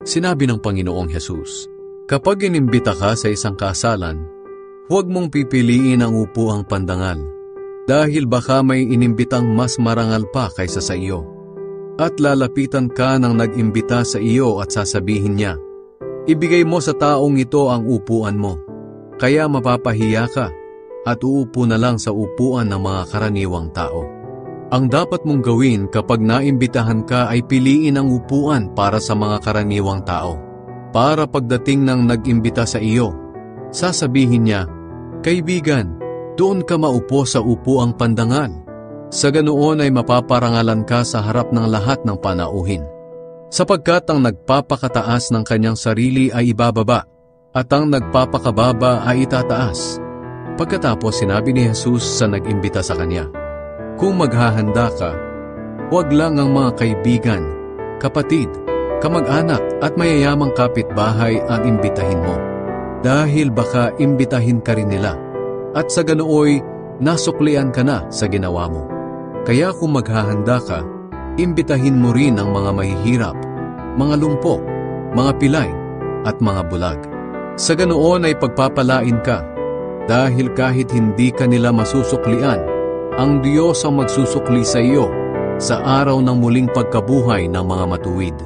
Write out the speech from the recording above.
Sinabi ng Panginoong Hesus, kapag inimbita ka sa isang kasalan, huwag mong pipiliin ang upuang pandangal, dahil baka may inimbitang mas marangal pa kaysa sa iyo. At lalapitan ka ng nag-imbita sa iyo at sasabihin niya, ibigay mo sa taong ito ang upuan mo, kaya mapapahiya ka at uupo na lang sa upuan ng mga karaniwang tao. Ang dapat mong gawin kapag naimbitahan ka ay piliin ang upuan para sa mga karaniwang tao. Para pagdating ng nag-imbita sa iyo, sasabihin niya, kaibigan, doon ka maupo sa upuang pandangal. Sa ganoon ay mapaparangalan ka sa harap ng lahat ng panauhin. Sapagkat ang nagpapakataas ng kanyang sarili ay ibababa, at ang nagpapakababa ay itataas. Pagkatapos sinabi ni Jesus sa nag-imbita sa kanya, kung maghahanda ka, huwag lang ang mga kaibigan, kapatid, kamag-anak at mayayamang kapitbahay ang imbitahin mo. Dahil baka imbitahin ka rin nila, at sa ganooy nasuklian ka na sa ginawa mo. Kaya kung maghahanda ka, imbitahin mo rin ang mga mahihirap, mga lumpo, mga pilay, at mga bulag. Sa ganoon ay pagpapalain ka, dahil kahit hindi ka nila masusuklian, ang Diyos ang magsusukli sa iyo sa araw ng muling pagkabuhay ng mga matuwid.